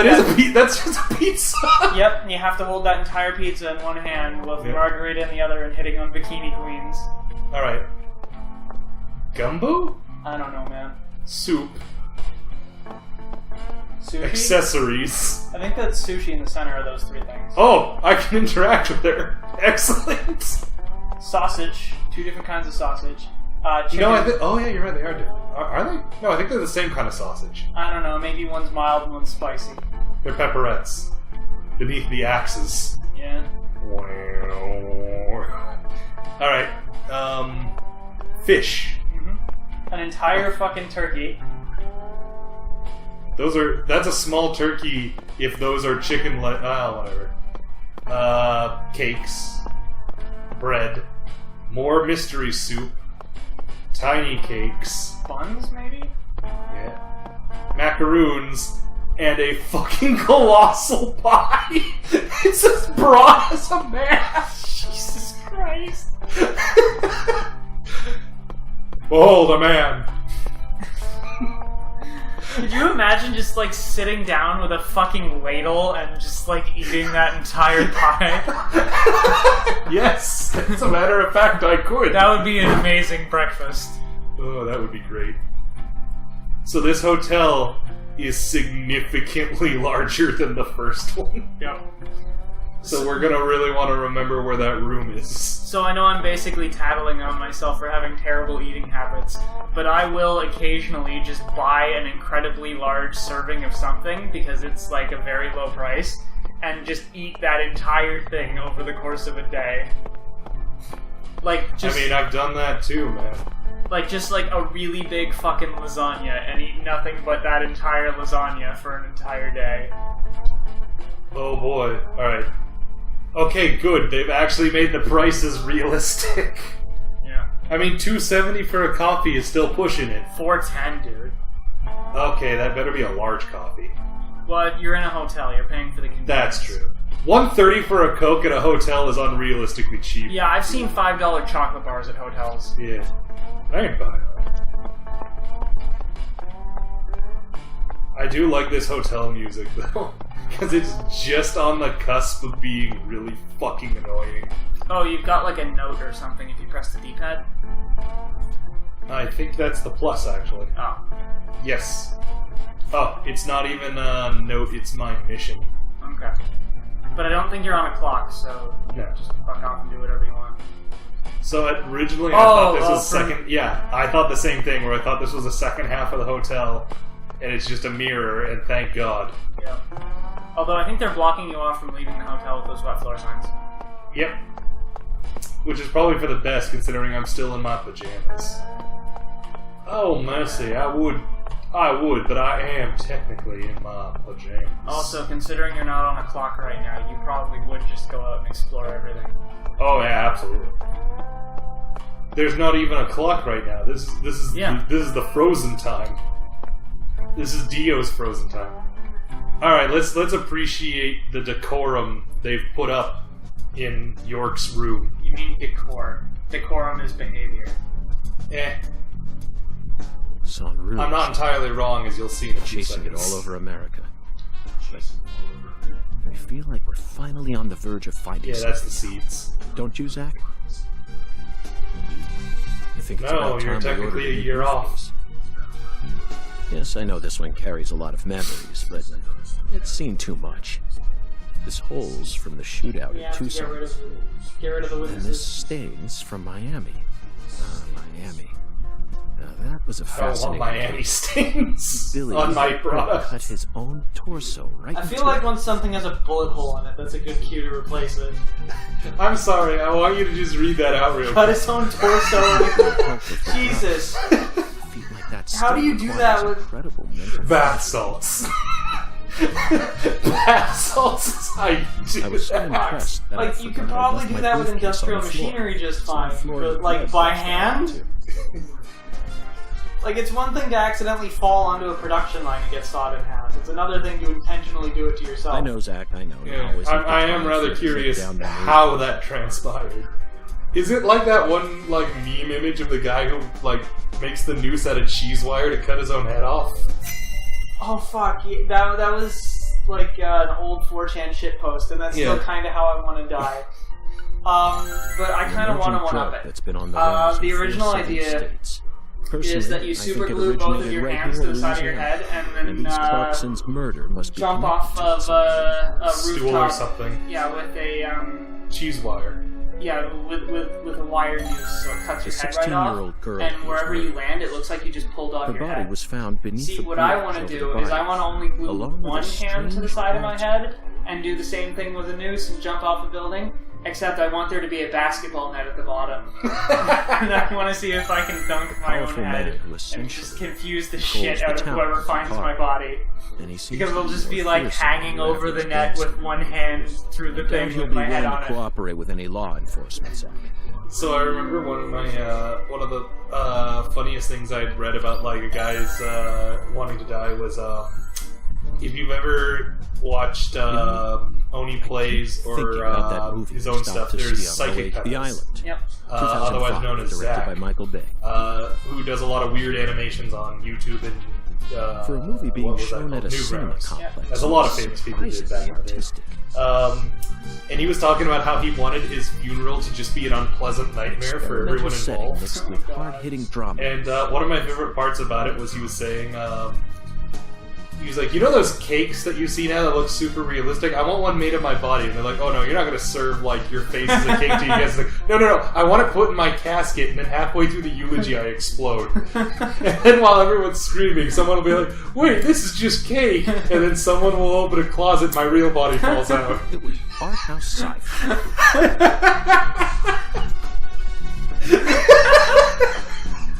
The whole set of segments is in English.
That's just a pizza. Yep, and you have to hold that entire pizza in one hand with margarita in the other and hitting on bikini queens. Alright. Gumbo? I don't know, man. Soup. Sushi? Accessories. I think that's sushi in the center of those three things. Oh, I can interact with her. Excellent. Sausage. 2 different kinds of sausage. Chicken. No, oh yeah, you're right, they are different. Are they? No, I think they're the same kind of sausage. I don't know, maybe one's mild and one's spicy. They're pepperettes. Beneath the axes. Yeah. Alright, fish. An entire fucking turkey. That's a small turkey if those are chicken whatever. Cakes. Bread. More mystery soup. Tiny cakes. Buns, maybe? Yeah. Macaroons. And a fucking colossal pie. It's as broad as a man. Jesus Christ. Behold a man. Could you imagine just, like, sitting down with a fucking ladle and just, like, eating that entire pie? Yes! As a matter of fact, I could. That would be an amazing breakfast. Oh, that would be great. So this hotel is significantly larger than the first one. Yep. So we're gonna really want to remember where that room is. So I know I'm basically tattling on myself for having terrible eating habits, but I will occasionally just buy an incredibly large serving of something because it's like a very low price, and just eat that entire thing over the course of a day. Like, just... I mean, I've done that too, man. Like, just like a really big fucking lasagna and eat nothing but that entire lasagna for an entire day. Oh boy. Alright. Okay, good. They've actually made the prices realistic. Yeah. I mean, $2.70 for a coffee is still pushing it. $4.10, dude. Okay, that better be a large coffee. Well, you're in a hotel. You're paying for the convenience. That's true. $1.30 for a Coke at a hotel is unrealistically cheap. Yeah, I've seen $5 chocolate bars at hotels. Yeah. I ain't buying that. I do like this hotel music, though. Because it's just on the cusp of being really fucking annoying. Oh, you've got like a note or something if you press the D-pad? I think that's the plus, actually. Oh. Yes. Oh, it's not even a note, it's my mission. Okay. But I don't think you're on a clock, so No. just fuck off and do whatever you want. So originally I thought this was second... Yeah, I thought the same thing, where I thought this was the second half of the hotel, and it's just a mirror, and thank God. Yeah. Although I think they're blocking you off from leaving the hotel with those wet floor signs. Yep. Which is probably for the best, considering I'm still in my pajamas. Oh, mercy, I would, but I am technically in my pajamas. Also, considering you're not on a clock right now, you probably would just go out and explore everything. Oh yeah, absolutely. There's not even a clock right now. This is the frozen time. This is Dio's frozen time. Alright, let's appreciate the decorum they've put up in York's room. You mean decor. Decorum is behavior. I'm not entirely wrong, as you'll see in a few chasing seconds. it all over America. But I feel like we're finally on the verge of finding Yeah, that's the something. seeds. Don't you, Zach? You think it's No, about you're time we technically ordered a new year off. briefcase? Yes, I know this one carries a lot of memories, but it's seen too much. This hole's from the shootout We in have to Tucson. get rid of the And this witnesses. stains from Miami. Miami. Now that was a I don't fascinating want Miami case. stains Billy on my cut product. his own torso right I feel into like it. once something has a bullet hole in it, that's a good cue to replace it. I'm sorry, I want you to just read that out real Cut quick. his own torso. Jesus. Feet like that How do you do still that requires with- incredible mental Bath salts. Bath salts is how you do I was so that. impressed that I Like, you could forgot I probably left do my that with briefcase industrial on the floor. machinery just It's on the fine, floor of but, the like, bed, by so I hand? too. Like, it's one thing to accidentally fall onto a production line and get sawed in half. It's another thing to intentionally do it to yourself. I know, Zach, I know. You Yeah, always have I to am try rather and curious down that how that transpired. Is it like that one like meme image of the guy who like makes the noose out of cheese wire to cut his own head off? Oh, fuck. That was... like an old 4chan shitpost, and that's still kind of how I want to die. But I kind of want to one-up it. The original idea is that you super glue both of your hands to the side of your head, and then jump off of a rooftop. Stool or something. Yeah, with a cheese wire. Yeah, with a wire noose, so it cuts your head right off. And wherever you land, it looks like you just pulled off your head. Was found beneath See, what I want to do is I want to only glue one hand to the side of my head and do the same thing with a noose and jump off a building. Except I want there to be a basketball net at the bottom. And I want to see if I can dunk my own head and just confuse the shit out of whoever finds my body. Because it'll just be like hanging over the net with one hand through the thing with my head on it. Cooperate with any law enforcement, Zach. So I remember one of the funniest things I'd read about like a guy's wanting to die was if you've ever watched Oni Plays or his own stuff, there's Psychic Palace, otherwise known as Zach, by Michael Bay, who does a lot of weird animations on YouTube and for a movie being shown at a cinema complex. There's a lot of famous people who did that nowadays. And he was talking about how he wanted his funeral to just be an unpleasant nightmare for everyone involved. With hard-hitting drama. And one of my favorite parts about it was he was saying, he was like, you know those cakes that you see now that look super realistic? I want one made of my body. And they're like, oh no, you're not going to serve like your face as a cake to you guys. Like, no, I want it put in my casket, and then halfway through the eulogy I explode. And then while everyone's screaming, someone will be like, wait, this is just cake. And then someone will open a closet, my real body falls out. It was art house sci-fi.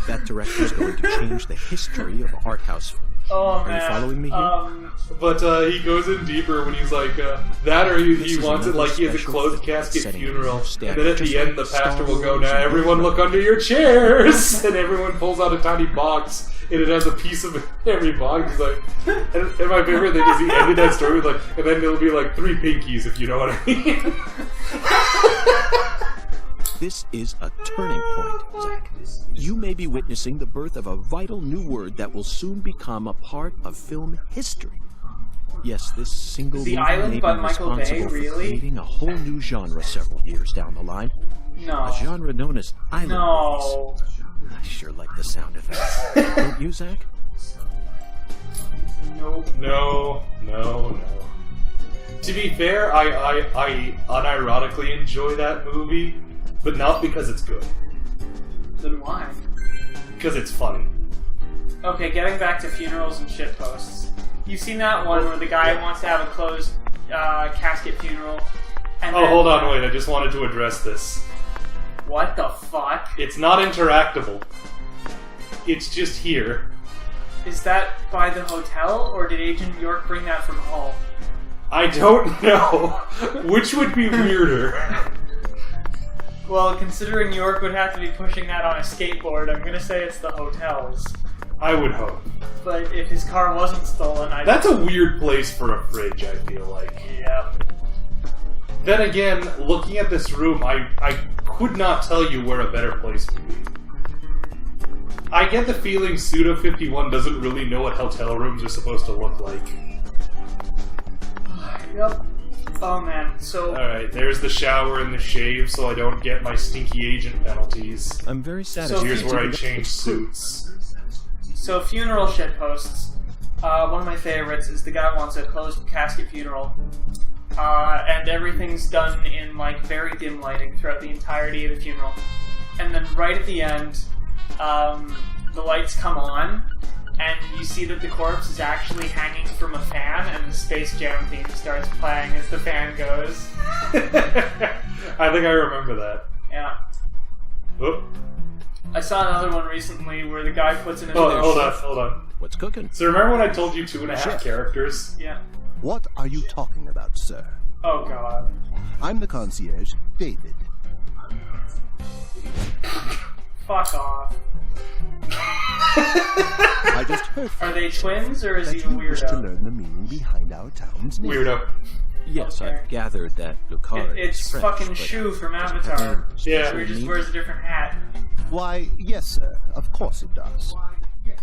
That director's going to change the history of art house. Oh, man. Are you following me here? But he goes in deeper when he's like, that or he wants it like he has a closed casket funeral. And then at the end, the pastor will go, now everyone look under your chairs! And everyone pulls out a tiny box, and it has a piece of every box. He's like, and my favorite thing is he ended that story with like, and then it'll be like 3 pinkies, if you know what I mean. This is a turning point, Zach. You may be witnessing the birth of a vital new word that will soon become a part of film history. Yes, this single movie may be responsible for creating a whole new genre several years down the line. No. A genre known as island movies. I sure like the sound of that. Don't you, Zach? No. To be fair, I unironically enjoy that movie. But not because it's good. Then why? Because it's funny. Okay, getting back to funerals and shitposts. You've seen that one where the guy wants to have a closed casket funeral. And hold on, wait, I just wanted to address this. What the fuck? It's not interactable. It's just here. Is that by the hotel, or did Agent York bring that from home? I don't know. Which would be weirder? Well, considering York would have to be pushing that on a skateboard, I'm gonna say it's the hotels. I would hope. But if his car wasn't stolen, That's a weird place for a fridge, I feel like. Yeah. Then again, looking at this room, I could not tell you where a better place would be. I get the feeling Suda 51 doesn't really know what hotel rooms are supposed to look like. Yep. Oh man, so... Alright, there's the shower and the shave so I don't get my stinky agent penalties. I'm very satisfied. So here's where I change suits. So funeral shitposts. One of my favorites is the guy wants a closed casket funeral. And everything's done in like very dim lighting throughout the entirety of the funeral. And then right at the end, the lights come on, and you see that the corpse is actually hanging from a fan, and the Space Jam theme starts playing as the fan goes. I think I remember that. Yeah. Whoop. I saw another one recently where the guy puts in a... hold on. What's cooking? So remember when I told you 2.5 characters? Yeah. What are you talking about, sir? Oh, God. I'm the concierge, David. Fuck off. I just heard from Are they twins, or is he a you wish to weirdo? learn the meaning behind our town's name. Weirdo. Yes, Okay. I've gathered that Lucard It's is French, fucking but Shu from does it have Avatar. any Yeah. special Where he just meaning? wears a different hat. Why, yes, sir. Of course it does.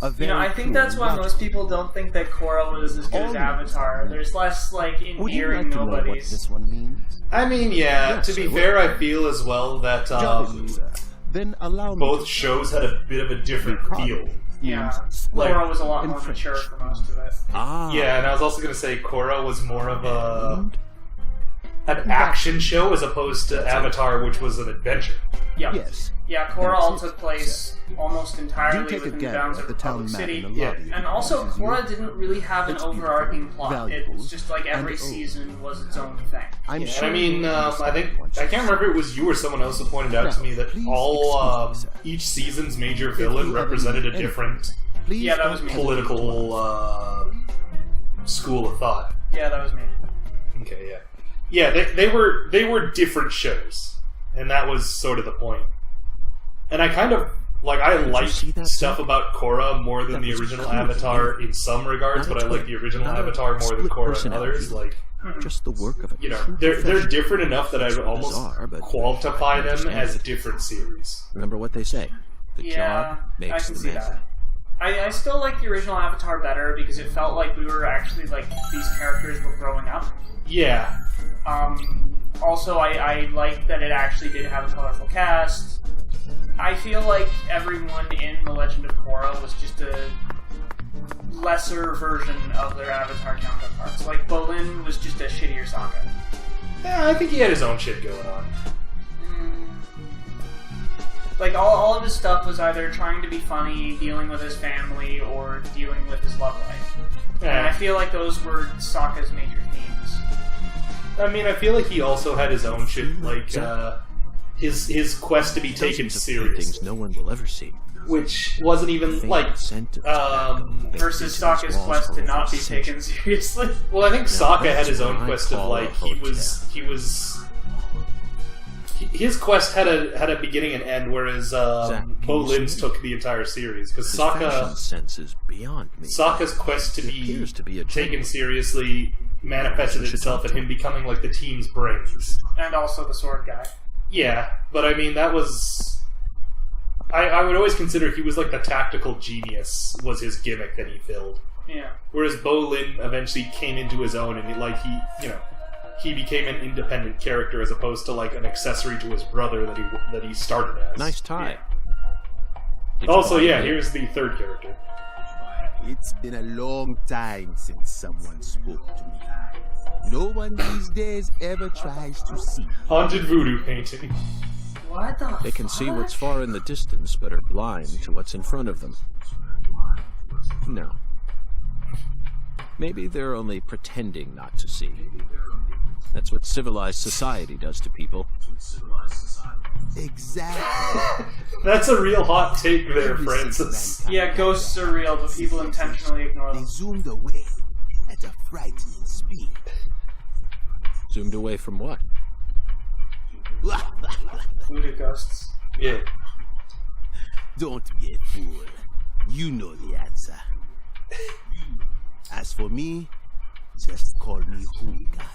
I think that's why most people don't think that Korra was as good as Avatar. There's less, like, endearing nobodies. This one means? I mean, yeah, to be fair, I feel as well that Then allow me both shows had a bit of a different feel. Yeah, Korra was a lot more mature for most of it. Yeah, and I was also going to say Korra was more of an action show as opposed to Avatar, which was an adventure. Yeah. Yes. Yeah, Korra all took place almost entirely within the bounds of Republic City. And also, Korra didn't really have an overarching plot. It was just like every season was its own thing. I mean, I can't remember if it was you or someone else who pointed out to me that all each season's major villain represented a different that was me. Political school of thought. Yeah, that was me. Okay, yeah. Yeah, they were different shows, and that was sort of the point. And I kind of I like stuff about Korra more than the original Avatar in some regards, but I like the original Avatar more than Korra in others. Like, just the work of they're different enough that I would almost qualify them as different series. Remember what they say: the job makes the man. I still like the original Avatar better because it felt like we were actually these characters were growing up. Yeah. Also, I like that it actually did have a colorful cast. I feel like everyone in The Legend of Korra was just a lesser version of their Avatar counterparts. Like, Bolin was just a shittier Sokka. Yeah, I think he had his own shit going on. Like, all of his stuff was either trying to be funny, dealing with his family, or dealing with his love life. Yeah. And I feel like those were Sokka's major themes. I mean, I feel like he also had his own shit, like, his quest to be taken seriously. Things no one will ever see. Which wasn't even, versus Sokka's quest to not be taken seriously. Well, I think Sokka had his own quest of, his quest had a beginning and end, whereas Bolin's took the entire series. Because Sokka's quest to be taken seriously manifested itself in him becoming like the team's brains. And also the sword guy. Yeah, but I mean, that was... I would always consider he was like the tactical genius was his gimmick that he filled. Yeah. Whereas Bolin eventually came into his own and he became an independent character as opposed to like an accessory to his brother that he started as. Nice tie. Yeah. Also, yeah, here's the third character. It's been a long time since someone spoke to me. No one these days ever tries to see. Haunted voodoo painting. What the They can see what's far in the distance, but are blind to what's in front of them. No. Maybe they're only pretending not to see. That's what civilized society does to people. Exactly. That's a real hot take there, Francis. Yeah, ghosts are real, but people intentionally ignore them. They zoomed away at a frightening speed. Zoomed away from what? Voodoo ghosts. Yeah. Don't be a fool. You know the answer. As for me, just call me Hunga.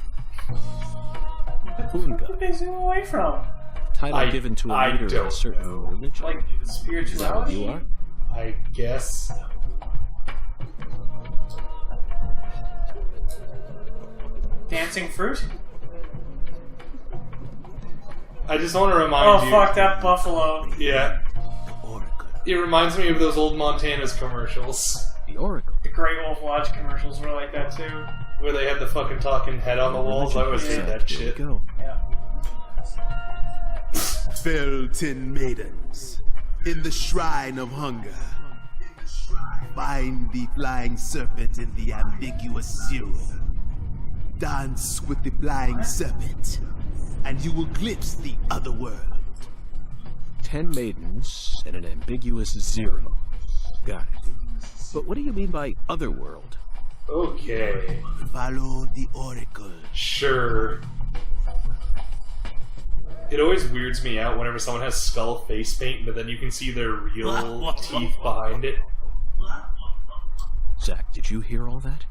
Who did they zoom away from? Title given to a leader of a certain religion. Like spirituality? You are? I guess. Dancing fruit? I just want to remind you... Oh, fuck, that buffalo. Yeah. It reminds me of those old Montana's commercials. The Oracle. The Great Wolf Lodge commercials were like that, too. Where they had the fucking talking head on the walls. I always hate that shit. Yeah. Felton maidens, in the shrine of hunger, find the flying serpent in the ambiguous zero. Dance with the flying serpent, and you will glimpse the other world. 10 maidens and an ambiguous zero. Got it. But what do you mean by other world? Okay. Follow the oracle. Sure. It always weirds me out whenever someone has skull face paint, but then you can see their real teeth behind it. Zach, did you hear all that?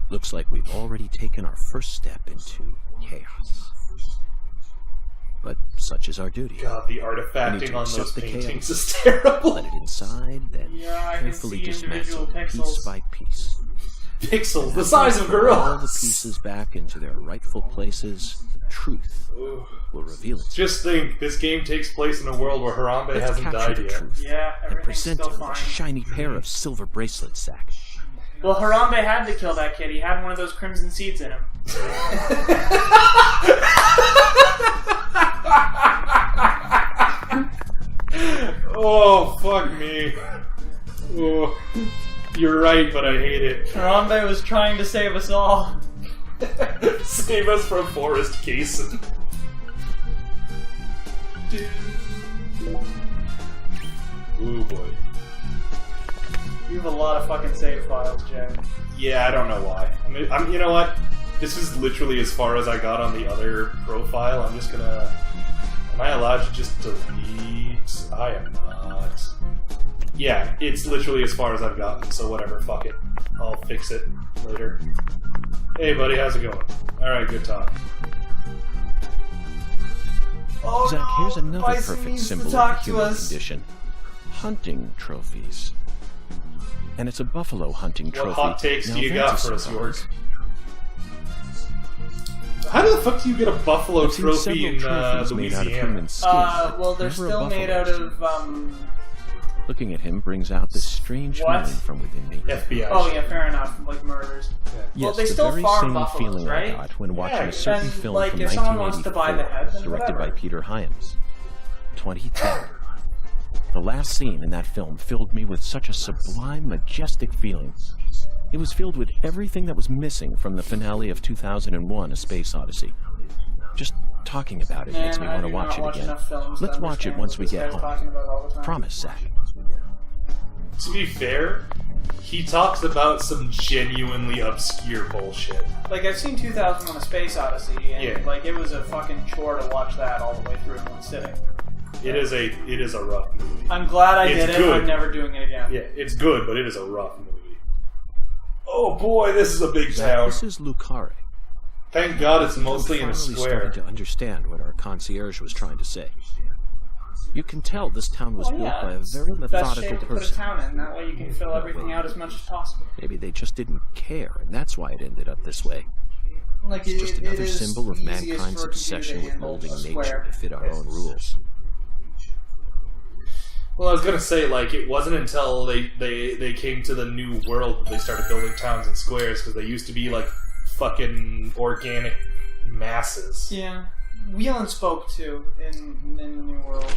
Looks like we've already taken our first step into chaos. but such is our duty. God, the We need artifacting to on accept those the paintings chaos, is terrible. let it inside, then Yeah, I can carefully see individual dismantle pixels. piece by piece. Pixels, the size of gorillas. All the pieces back into their rightful places. Truth will reveal it. Just think, this game takes place in a world where Harambe Let's hasn't capture died the yet. truth Yeah, and everything's present still her fine. a shiny pair of silver bracelets, Zack. Well, Harambe had to kill that kid. He had one of those crimson seeds in him. Oh, fuck me. Oh, you're right, but I hate it. Harambe was trying to save us all. Save us from Forrest Cason. Ooh, boy. You have a lot of fucking save files, Jay. Yeah, I don't know why. I'm you know what? This is literally as far as I got on the other profile. I'm just gonna... Am I allowed to just delete? I am not. Yeah, it's literally as far as I've gotten, so whatever, fuck it. I'll fix it later. Hey buddy, how's it going? Alright, good talk. Oh, Zack, here's another Bison perfect needs to symbol of talk the to human us. condition. Hunting trophies. And it's a buffalo hunting trophy. What hot takes Now do you that's got a for us, surprise. York? How the fuck do you get a buffalo I've seen trophy in several trophies made out of Louisiana? human skin, but well, they're never a still made buffalo. out of, Looking at him brings out this strange What? feeling from within me. FBI. Oh yeah, fair enough. Like murders. Yes, they the still very farm same buffaloes, feeling right? I got when watching Yeah, a certain and, film like, from if someone wants to buy the 1984, head, then directed by whatever. Peter Hyams. 2010. The last scene in that film filled me with such a sublime, majestic feeling. It was filled with everything that was missing from the finale of 2001: A Space Odyssey. Just talking about it makes me want to watch it again. Let's watch it once we get home. Promise, Zack. To be fair, he talks about some genuinely obscure bullshit. Like, I've seen 2001: A Space Odyssey, and Yeah. like, it was a fucking chore to watch that all the way through in one sitting. It is a rough movie. I'm glad I It's did it. good. I'm never doing it again. Yeah, it's good, but it is a rough movie. Oh boy, this is a big Zack, town. this is Lucare. Thank God it's mostly in I'm a finally square. starting to understand what our concierge was trying to say. You can tell this town was Well, built yeah, by a it's very the best methodical shape to put a person. town in. That way you can fill everything out as much as possible. Maybe they just didn't care, and that's why it ended up this way. Like, It's just another it is symbol of easiest mankind's for a computer obsession to with handle molding a nature square. to fit our own rules. Well, I was gonna say, like, it wasn't until they came to the new world that they started building towns and squares, because they used to be, like, fucking organic masses. Yeah. Whelan spoke too in the New World.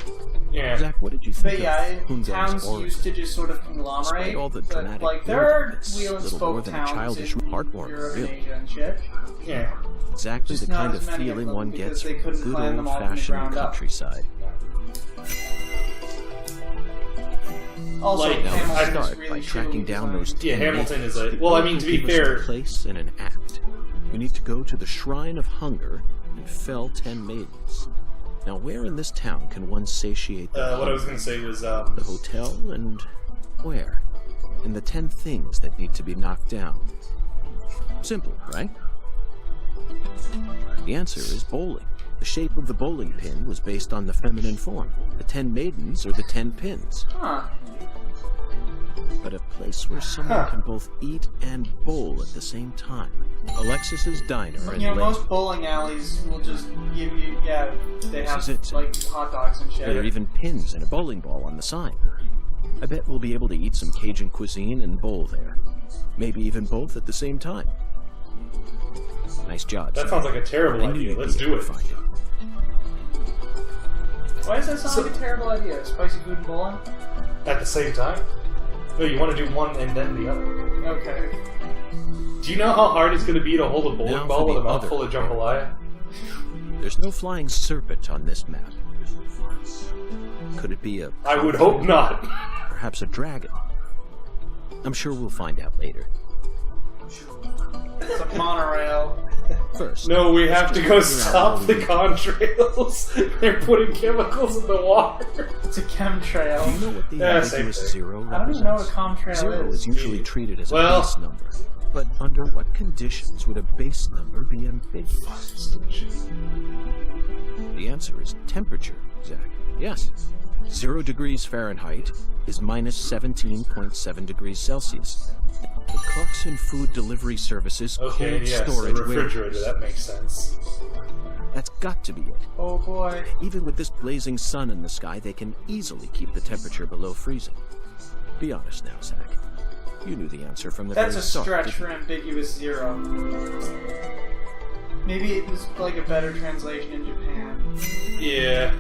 Yeah. Zack, what did you think But yeah, of Hungar's towns origin? used to just sort of conglomerate. Despite all the but, dramatic like, there building, are it's Whelan little more spoke than a towns childish in heartwarming, Europe and really. Asia and shit. Yeah. Exactly Just the not kind as of many of feeling them one because gets they from couldn't good plan them all from the old-fashioned ground up. countryside. Also, Like, Now Hamilton let's is start really by tracking shittily down those designed. Yeah, 10 Hamilton maidens. is a... The Well, I people mean, to who be give us fair... a place and an act. You need to go to the Shrine of Hunger and fell 10 maidens. Now, where in this town can one satiate the what I was gonna say was, The hotel and where? And the 10 things that need to be knocked down. Simple, right? The answer is bowling. The shape of the bowling pin was based on the feminine form. The 10 maidens are the 10 pins. Huh. But a place where someone can both eat and bowl at the same time. Alexis's Diner in You know, Lane. most bowling alleys will just give you, yeah, they This have, is it. like, hot dogs and shit. There are even pins and a bowling ball on the sign. I bet we'll be able to eat some Cajun cuisine and bowl there. Maybe even both at the same time. Nice job. that Sam. sounds like a terrible I knew idea. you'd Let's be do able it. to find it. Why does that sound like a terrible idea? Spicy food and bowling? At the same time? No, you want to do one and then the other. Okay. Do you know how hard it's gonna be to hold a bowling Now ball for with a the mouthful other of jambalaya? There's no flying serpent on this map. Could it be a... I would hope not. Perhaps a dragon? I'm sure we'll find out later. It's a monorail. First, No, we have to go figure out stop what the we need. contrails. They're putting chemicals in the water. It's a chemtrail. Do you know what the Yeah, same ambiguous thing. zero I don't even know what a represents? contrail Zero is. is usually treated as a Well- base number. But under what conditions would a base number be ambiguous? The answer is temperature, Zach. Yes. 0 degrees Fahrenheit is minus 17.7 degrees Celsius. The cooks and food delivery services cold storage the refrigerator, that makes sense. That's got to be it. Oh boy. Even with this blazing sun in the sky, they can easily keep the temperature below freezing. Be honest now, Zach. You knew the answer from the very start. That's a stretch for ambiguous 0. Maybe it was like a better translation in Japan. Yeah.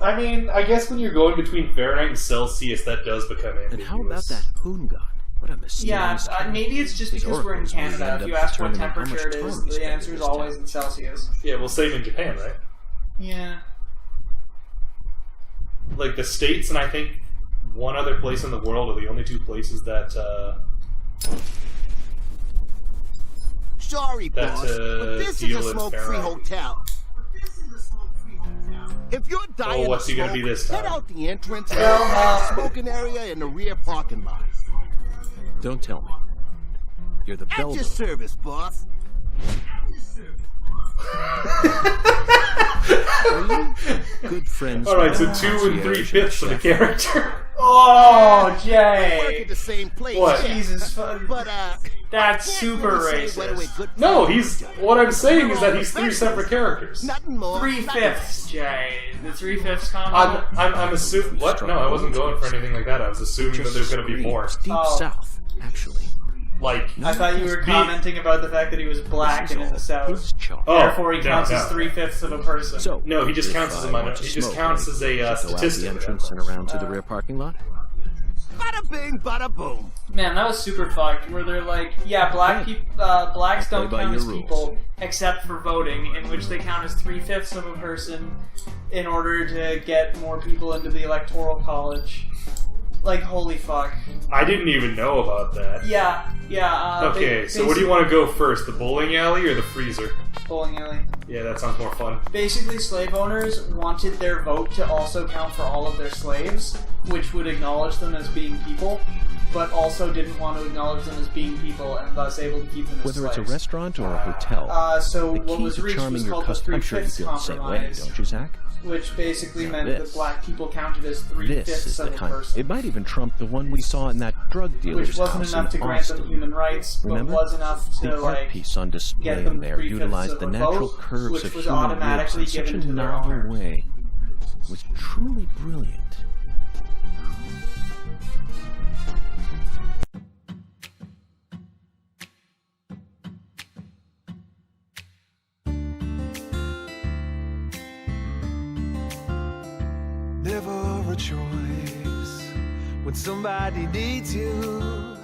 I mean, I guess when you're going between Fahrenheit and Celsius, that does become ambiguous. And how about that Hoongan? What a mysterious maybe it's just because we're in Canada. If you ask what temperature it is, the answer is always in Celsius. Yeah, well, same in Japan, right? Yeah. Like, the States and I think one other place in the world are the only 2 places that, Sorry, boss, but this is a smoke-free hotel. If you're dying what's he gonna be this time? Head out the entrance and the smoking area in the rear parking lot. Don't tell me. You're the bell. At your service, boss. Good friends. Alright, so 2 3/5 for the character. Oh, We Jay! work at the same place. What? Jesus, But, that's super racist. No, what I'm saying is that he's 3 separate characters. Nothing more. 3/5, Jay. The 3/5 combo? I'm assuming... What? No, I wasn't going for anything like that. I was assuming that there's going to be more. Deep south, actually. Like... I thought you were commenting about the fact that he was black and in the South. Therefore, he counts as 3/5 of a person. So, no, he just counts as a statistic. Go out the entrance and around to the rear parking lot. Bada bing, bada boom. Man, that was super fucked. Where they're like, yeah, blacks don't count as people except for voting, in which they count as 3/5 of a person in order to get more people into the electoral college. Like, holy fuck. I didn't even know about that. Yeah. Okay, so what do you want to go first, the bowling alley or the freezer? Bowling alley. Yeah, that sounds more fun. Basically, slave owners wanted their vote to also count for all of their slaves, which would acknowledge them as being people, but also didn't want to acknowledge them as being people, and thus able to keep them as Whether slaves. it's a restaurant or a hotel, so the what key was to reached charming was your called the customer, I'm sure you 3/5 feel the same way, compromise, don't you, Zach? which basically meant This. that black people counted as 3/5 This is of the a kind. person. It might even trump the one we saw in that drug dealer's Which wasn't house enough to in grant them Austin. human rights, but Remember? was enough to, The art like, piece on display get them in there 3/5 utilized of the a natural vote, curves which of was human automatically ribs in such given a to their novel owner. way. It was truly brilliant. Never a choice when somebody needs you.